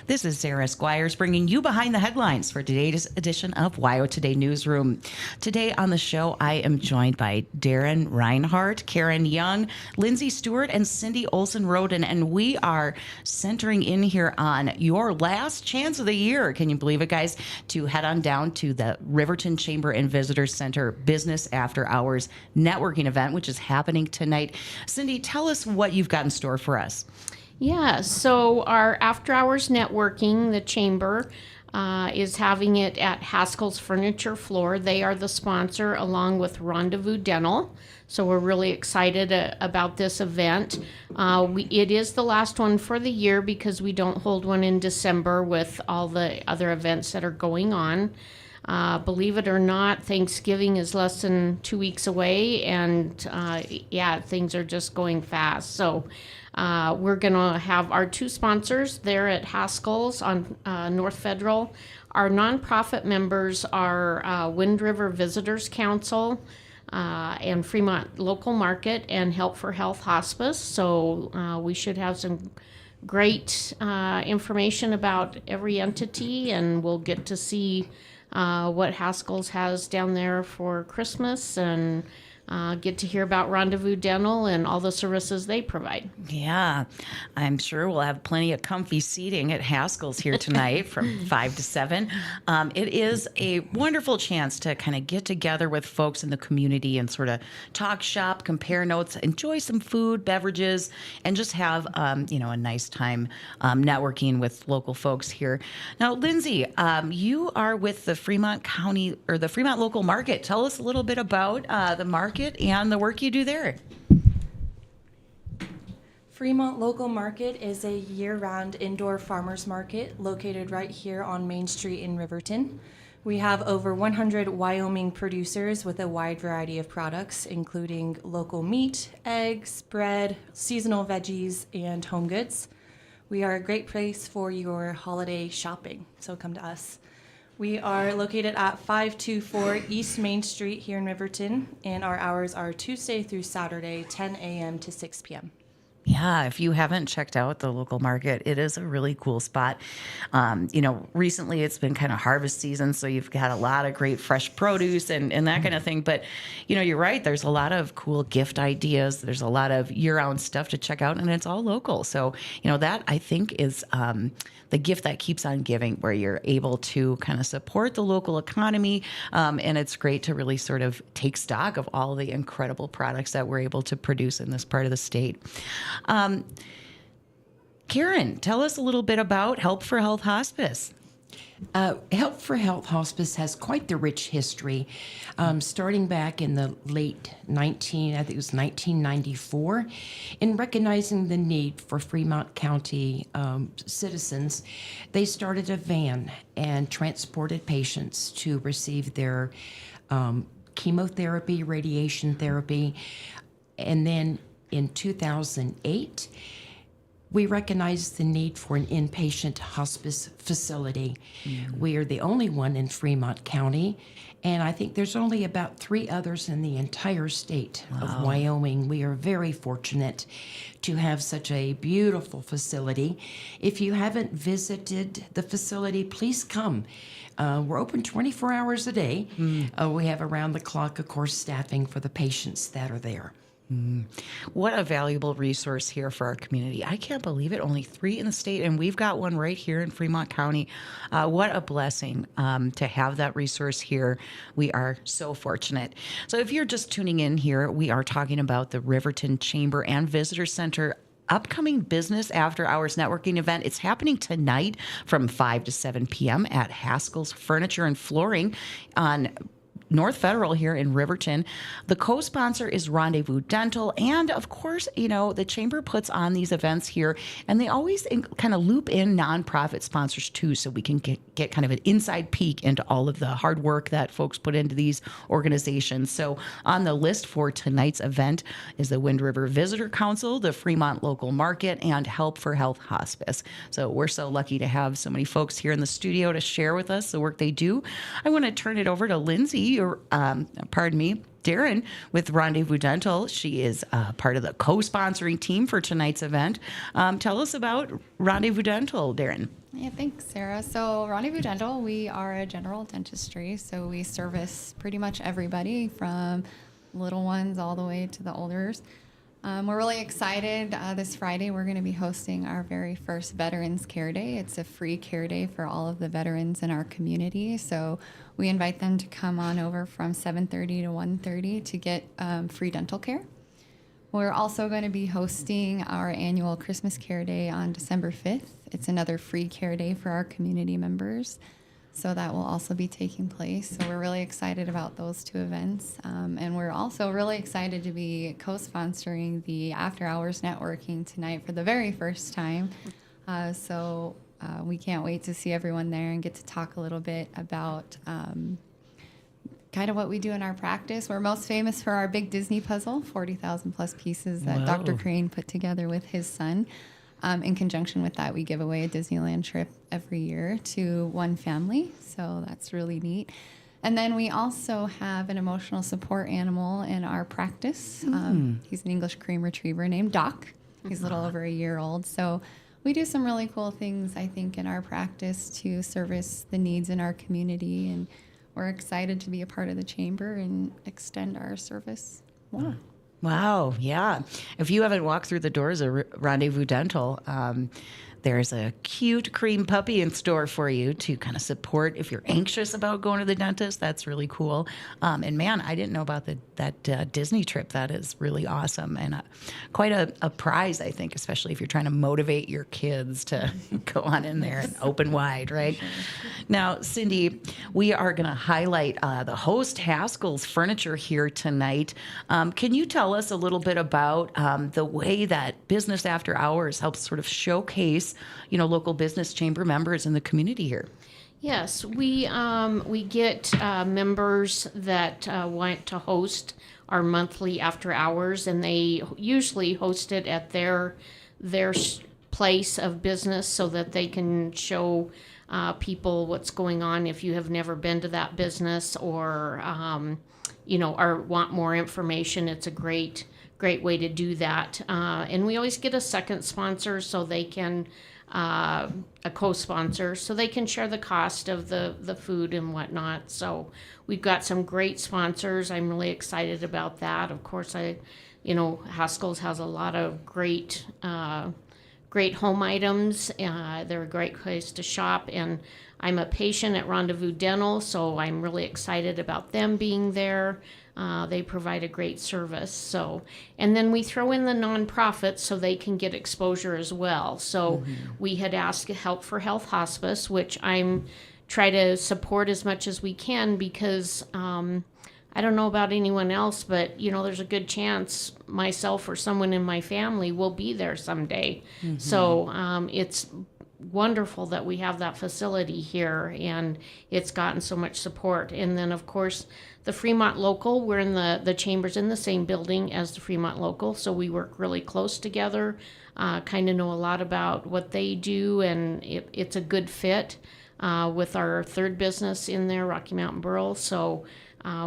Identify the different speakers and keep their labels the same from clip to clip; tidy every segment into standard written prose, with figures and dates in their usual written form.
Speaker 1: This is Sarah Squires bringing you behind the headlines for today's edition of WYO Today Newsroom. Today on the show, I am joined by Derin Reinhardt, Karen Yongue, Lindsey, Stewart, and Cindy Olson Roden, and we are centering in here on your last chance of the year. Can you believe it, guys? To head on down to the Riverton Chamber and Visitor Center Business After Hours networking event, which is happening tonight. Cindy, tell us what you've got in store for us.
Speaker 2: Yeah, so our after hours networking, the chamber, is having it at Haskell's Furniture Floor. They are the sponsor along with Rendezvous Dental. So we're really excited about this event. It is the last one for the year because we don't hold one in December with all the other events that are going on. Believe it or not, Thanksgiving is less than 2 weeks away, and things are just going fast. So we're going to have our two sponsors there at Haskell's on North Federal. Our nonprofit members are Wind River Visitors Council and Fremont Local Market and Help for Health Hospice. So we should have some great information about every entity, and we'll get to see what Haskell's has down there for Christmas and get to hear about Rendezvous Dental and all the services they provide.
Speaker 1: Yeah, I'm sure we'll have plenty of comfy seating at Haskell's here tonight from 5 to 7. It is a wonderful chance to kind of get together with folks in the community and sort of talk shop, compare notes, enjoy some food, beverages, and just have, a nice time networking with local folks here. Now, Lindsey, you are with the Fremont County or the Fremont Local Market. Tell us a little bit about the market and the work you do there.
Speaker 3: Fremont Local Market is a year-round indoor farmers market located right here on Main Street in Riverton. We have over 100 Wyoming producers with a wide variety of products, including local meat, eggs, bread, seasonal veggies, and home goods. We are a great place for your holiday shopping, so come to us. We are located at 524 East Main Street here in Riverton, and our hours are Tuesday through Saturday, 10 a.m. to 6 p.m.
Speaker 1: Yeah, if you haven't checked out the local market, it is a really cool spot. Recently it's been kind of harvest season, so you've got a lot of great fresh produce and that kind of thing. But, you're right. There's a lot of cool gift ideas. There's a lot of year-round stuff to check out, and it's all local. So, that I think is the gift that keeps on giving, where you're able to kind of support the local economy. And it's great to really sort of take stock of all the incredible products that we're able to produce in this part of the state. Karen, tell us a little bit about Help for Health Hospice.
Speaker 4: Help for Health Hospice has quite the rich history, starting back in the late 1994, in recognizing the need for Fremont County citizens. They started a van and transported patients to receive their chemotherapy, radiation therapy, and then in 2008, we recognized the need for an inpatient hospice facility. Mm-hmm. We are the only one in Fremont County, and I think there's only about 3 others in the entire state of Wyoming. We are very fortunate to have such a beautiful facility. If you haven't visited the facility, please come. We're open 24 hours a day. We have around-the-clock, of course, staffing for the patients that are there.
Speaker 1: What a valuable resource here for our community. I can't believe it. Only 3 in the state, and we've got one right here in Fremont County. What a blessing to have that resource here. We are so fortunate. So if you're just tuning in here, we are talking about the Riverton Chamber and Visitor Center upcoming business after hours networking event. It's happening tonight from 5 to 7 p.m. at Haskell's Furniture and Flooring on North Federal here in Riverton. The co-sponsor is Rendezvous Dental. And of course, the chamber puts on these events here, and they always kind of loop in nonprofit sponsors too, so we can get kind of an inside peek into all of the hard work that folks put into these organizations. So on the list for tonight's event is the Wind River Visitor Council, the Fremont Local Market, and Help for Health Hospice. So we're so lucky to have so many folks here in the studio to share with us the work they do. I want to turn it over to Lindsey, Derin with Rendezvous Dental. She is part of the co-sponsoring team for tonight's event. Tell us about Rendezvous Dental, Derin.
Speaker 5: Yeah, thanks, Sarah. So Rendezvous Dental, we are a general dentistry, so we service pretty much everybody from little ones all the way to the olders. We're really excited. This Friday, we're going to be hosting our very first Veterans Care Day. It's a free care day for all of the veterans in our community. So we invite them to come on over from 7:30 to 1:30 to get free dental care. We're also going to be hosting our annual Christmas Care Day on December 5th. It's another free care day for our community members. So that will also be taking place. So we're really excited about those two events. And we're also really excited to be co-sponsoring the After Hours Networking tonight for the very first time. So we can't wait to see everyone there and get to talk a little bit about kind of what we do in our practice. We're most famous for our big Disney puzzle, 40,000 plus pieces that Dr. Crane put together with his son. In conjunction with that, we give away a Disneyland trip every year to one family, so that's really neat. And then we also have an emotional support animal in our practice. He's an English cream retriever named Doc. He's a little over a year old. So we do some really cool things, I think, in our practice to service the needs in our community, and we're excited to be a part of the chamber and extend our service more.
Speaker 1: Wow, yeah. If you haven't walked through the doors of Rendezvous Dental, there's a cute cream puppy in store for you to kind of support if you're anxious about going to the dentist. That's really cool. And man, I didn't know about that Disney trip. That is really awesome, and quite a prize, I think, especially if you're trying to motivate your kids to go on in there and open wide, right? Now, Cindy, we are going to highlight the host Haskell's furniture here tonight. Can you tell us a little bit about the way that Business After Hours helps sort of showcase, local business chamber members in the community here?
Speaker 2: Yes, we get members that want to host our monthly after hours, and they usually host it at their place of business so that they can show people what's going on if you have never been to that business or or want more information. It's a great way to do that. And we always get a second sponsor so they can a co-sponsor so they can share the cost of the food and whatnot. So we've got some great sponsors. I'm really excited about that. Of course, Haskell's has a lot of great home items. They're a great place to shop, and I'm a patient at Rendezvous Dental, so I'm really excited about them being there. They provide a great service. So, and then we throw in the nonprofits so they can get exposure as well. So we had asked Help for Health Hospice, which I'm try to support as much as we can because I don't know about anyone else, but there's a good chance myself or someone in my family will be there someday. So it's wonderful that we have that facility here, and it's gotten so much support. And then, of course, the Fremont Local, we're in the chambers in the same building as the Fremont Local, so we work really close together, kind of know a lot about what they do, and it's a good fit with our third business in there, Rocky Mountain Borough. So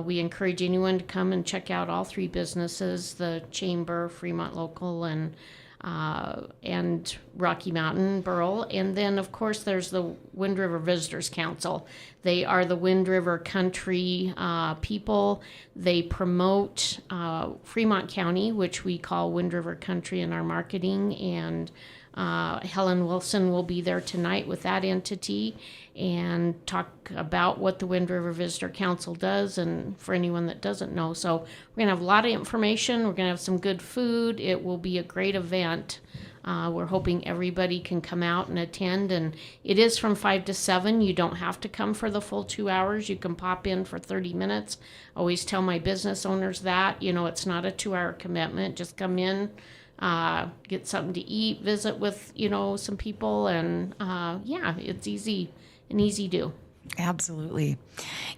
Speaker 2: we encourage anyone to come and check out all three businesses, the Chamber, Fremont Local, and Rocky Mountain Borough. And then, of course, there's the Wind River Visitors Council. They are the Wind River country people. They promote Fremont County, which we call Wind River Country in our marketing, and Helen Wilson will be there tonight with that entity and talk about what the Wind River Visitor Council does, and for anyone that doesn't know. So we're going to have a lot of information. We're going to have some good food. It will be a great event. We're hoping everybody can come out and attend, and it is from 5 to 7. You don't have to come for the full 2 hours. You can pop in for 30 minutes. I always tell my business owners that, it's not a 2-hour commitment. Just come in, get something to eat, visit with, some people, and it's an easy do.
Speaker 1: Absolutely.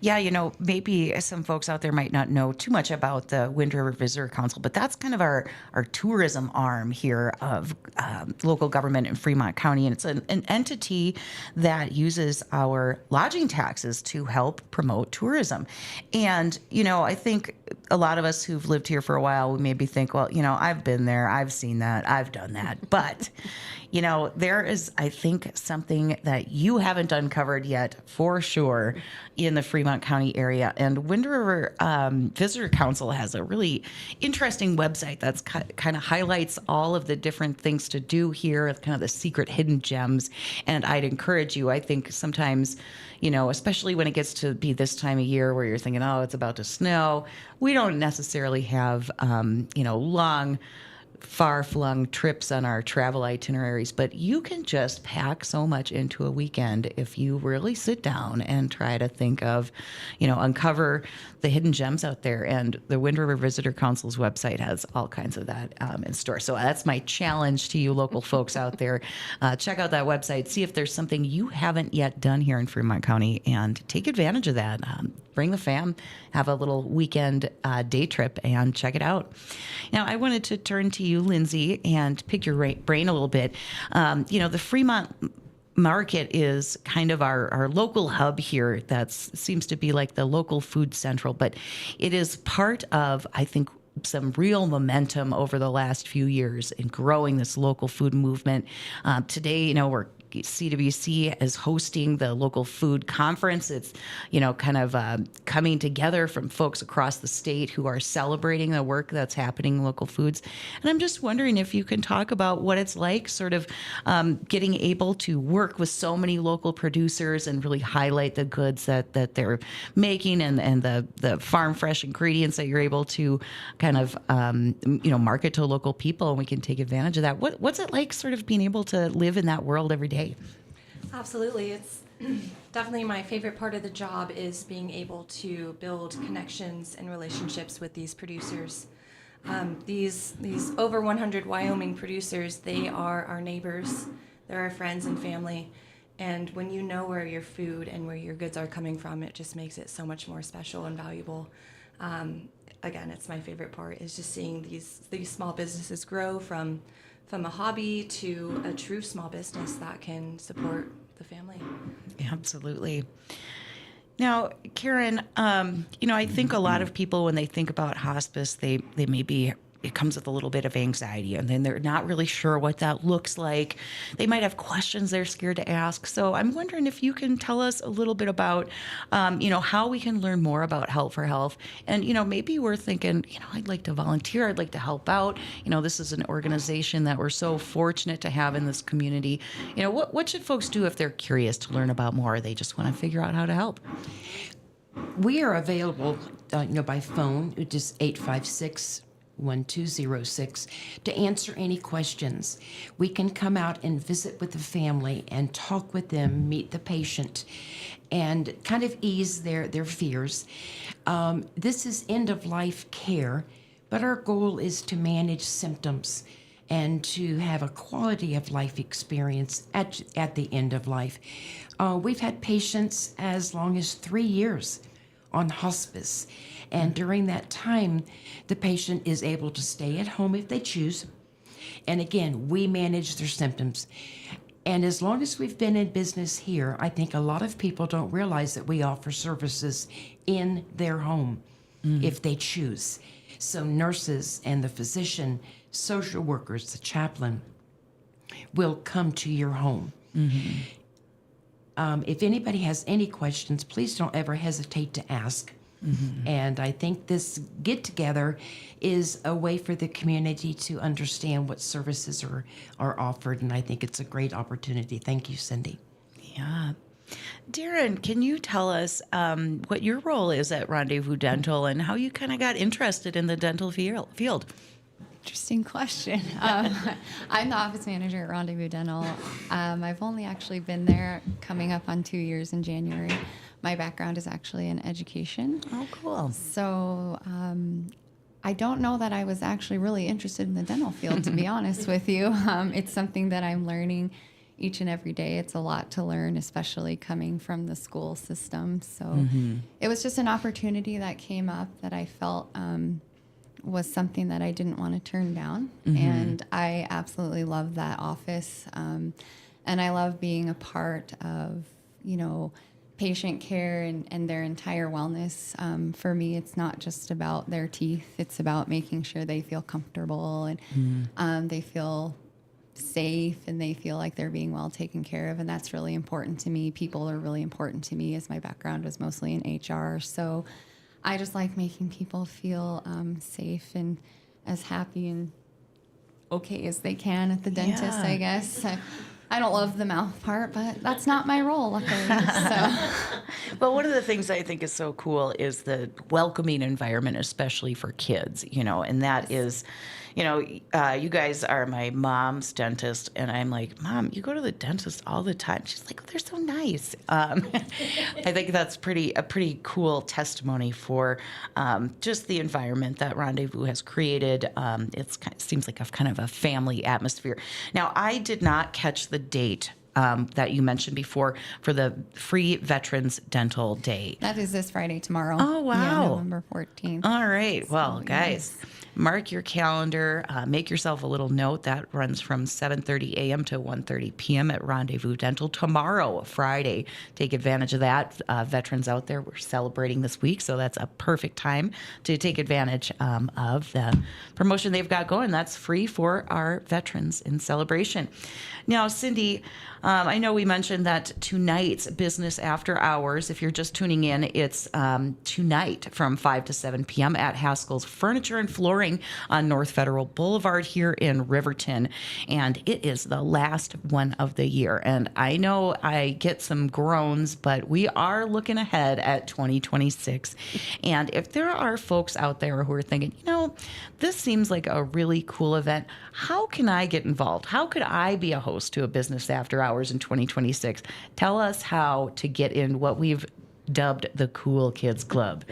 Speaker 1: Yeah, maybe some folks out there might not know too much about the Wind River Visitor Council, but that's kind of our tourism arm here of local government in Fremont County. And it's an entity that uses our lodging taxes to help promote tourism. And, I think a lot of us who've lived here for a while, we maybe think, well, I've been there, I've seen that, I've done that. But, there is, I think, something that you haven't uncovered yet for sure in the Fremont County area. And Wind River Visitor Council has a really interesting website that's kind of highlights all of the different things to do here, kind of the secret hidden gems. And I'd encourage you, I think sometimes, especially when it gets to be this time of year where you're thinking, oh, it's about to snow, we don't necessarily have, long, far-flung trips on our travel itineraries, but you can just pack so much into a weekend if you really sit down and try to think of, uncover the hidden gems out there. And the Wind River Visitor Council's website has all kinds of that in store. So that's my challenge to you local folks out there. Check out that website, see if there's something you haven't yet done here in Fremont County, and take advantage of that. Bring the fam, have a little weekend day trip, and check it out. Now, I wanted to turn to you, Lindsey, and pick your brain a little bit. The Fremont market is kind of our local hub here. That seems to be like the local food central, but it is part of, I think, some real momentum over the last few years in growing this local food movement. Today, we're CWC is hosting the local food conference. It's, kind of coming together from folks across the state who are celebrating the work that's happening in local foods. And I'm just wondering if you can talk about what it's like sort of getting able to work with so many local producers and really highlight the goods that they're making and the farm fresh ingredients that you're able to kind of, market to local people, and we can take advantage of that. What's it like sort of being able to live in that world every day?
Speaker 3: Absolutely. It's definitely my favorite part of the job is being able to build connections and relationships with these producers. These over 100 Wyoming producers, they are our neighbors. They're our friends and family. And when you know where your food and where your goods are coming from, it just makes it so much more special and valuable. Again, it's my favorite part is just seeing these small businesses grow from a hobby to a true small business that can support the family.
Speaker 1: Absolutely. Now, Karen, I think a lot of people, when they think about hospice, they maybe it comes with a little bit of anxiety, and then they're not really sure what that looks like. They might have questions they're scared to ask. So I'm wondering if you can tell us a little bit about, how we can learn more about Help for Health. And, maybe we're thinking, I'd like to volunteer. I'd like to help out. This is an organization that we're so fortunate to have in this community. What should folks do if they're curious to learn about more, or they just want to figure out how to help?
Speaker 4: We are available, by phone, just 856-1206 to answer any questions. We can come out and visit with the family and talk with them, meet the patient, and kind of ease their fears. This is end-of-life care, but our goal is to manage symptoms and to have a quality of life experience at the end of life. We've had patients as long as 3 years on hospice. And during that time, the patient is able to stay at home if they choose. And again, we manage their symptoms. And as long as we've been in business here, I think a lot of people don't realize that we offer services in their home if they choose. So nurses and the physician, social workers, the chaplain will come to your home. If anybody has any questions, please don't ever hesitate to ask. And I think this get-together is a way for the community to understand what services are offered, and I think it's a great opportunity. Thank you, Cindy.
Speaker 1: Yeah. Derin, can you tell us what your role is at Rendezvous Dental and how you kind of got interested in the dental field?
Speaker 5: Interesting question. I'm the office manager at Rendezvous Dental. I've only actually been there coming up on 2 years in January. My background is actually in education.
Speaker 1: Oh, cool.
Speaker 5: So I don't know that I was actually really interested in the dental field, to be honest with you. It's something that I'm learning each and every day. It's a lot to learn, especially coming from the school system. So it was just an opportunity that came up that I felt was something that I didn't want to turn down. And I absolutely love that office. And I love being a part of, patient care and their entire wellness. For me, it's not just about their teeth. It's about making sure they feel comfortable and they feel safe and they feel like they're being well taken care of. And that's really important to me. People are really important to me, as my background was mostly in HR. So I just like making people feel safe and as happy and okay as they can at the dentist, I guess. I don't love the mouth part, but that's not my role, luckily. So.
Speaker 1: Well, one of the things I think is so cool is the welcoming environment, especially for kids, and that is, you guys are my mom's dentist, and I'm like, Mom, you go to the dentist all the time. She's like, they're so nice. I think that's a pretty cool testimony for just the environment that Rendezvous has created. It seems like kind of a family atmosphere. Now, I did not catch the date that you mentioned before for the Free Veterans Dental Day.
Speaker 5: That is this Friday, tomorrow.
Speaker 1: Oh, wow.
Speaker 5: Yeah, November 14th.
Speaker 1: All right. Well,
Speaker 5: So,
Speaker 1: guys, mark your calendar. Make yourself a little note. That runs from 7:30 a.m. to 1:30 p.m. at Rendezvous Dental tomorrow, Friday. Take advantage of that. Veterans out there, we're celebrating this week, so that's a perfect time to take advantage of the promotion they've got going. That's free for our veterans in celebration. Now, Cindy, I know we mentioned that tonight's Business After Hours, if you're just tuning in, it's tonight from 5 to 7 p.m. at Haskell's Furniture and Flooring on North Federal Boulevard here in Riverton. And it is the last one of the year. And I know I get some groans, but we are looking ahead at 2026. And if there are folks out there who are thinking, this seems like a really cool event, how can I get involved? How could I be a host to a Business After Hours in 2026? Tell us how to get in what we've dubbed the Cool Kids Club.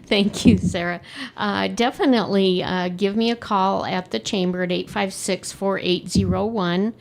Speaker 2: Thank you, Sarah. Definitely give me a call at the chamber at 856-4801,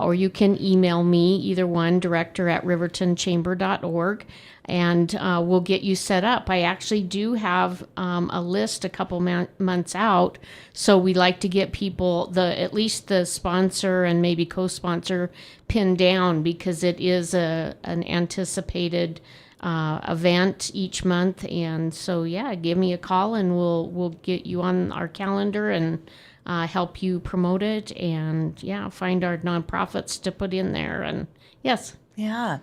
Speaker 2: or you can email me, either one, director@rivertonchamber.org, and we'll get you set up. I actually do have a list a couple months out, so we like to get people, at least the sponsor and maybe co-sponsor, pinned down, because it is an anticipated event each month. And so, give me a call and we'll get you on our calendar and help you promote it, and find our nonprofits to put in there. And yes.
Speaker 1: Yeah.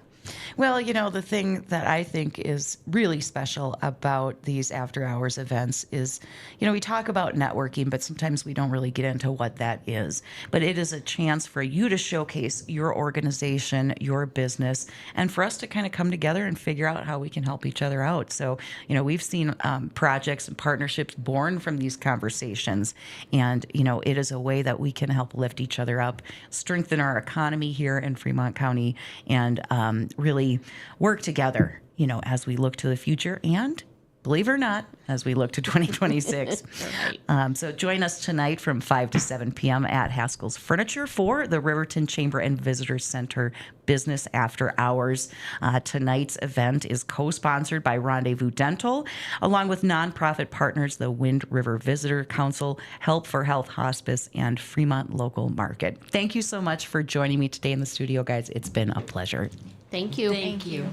Speaker 1: Well, the thing that I think is really special about these after hours events is, we talk about networking, but sometimes we don't really get into what that is. But it is a chance for you to showcase your organization, your business, and for us to kind of come together and figure out how we can help each other out. So, we've seen projects and partnerships born from these conversations. And, it is a way that we can help lift each other up, strengthen our economy here in Fremont County, and really work together, as we look to the future and, believe it or not, as we look to 2026.
Speaker 2: Right.
Speaker 1: So join us tonight from 5 to 7 p.m. at Haskell's Furniture for the Riverton Chamber and Visitor Center Business After Hours. Tonight's event is co-sponsored by Rendezvous Dental, along with nonprofit partners, the Wind River Visitor Council, Help for Health Hospice, and Fremont Local Market. Thank you so much for joining me today in the studio, guys. It's been a pleasure.
Speaker 2: Thank you.
Speaker 4: Thank you.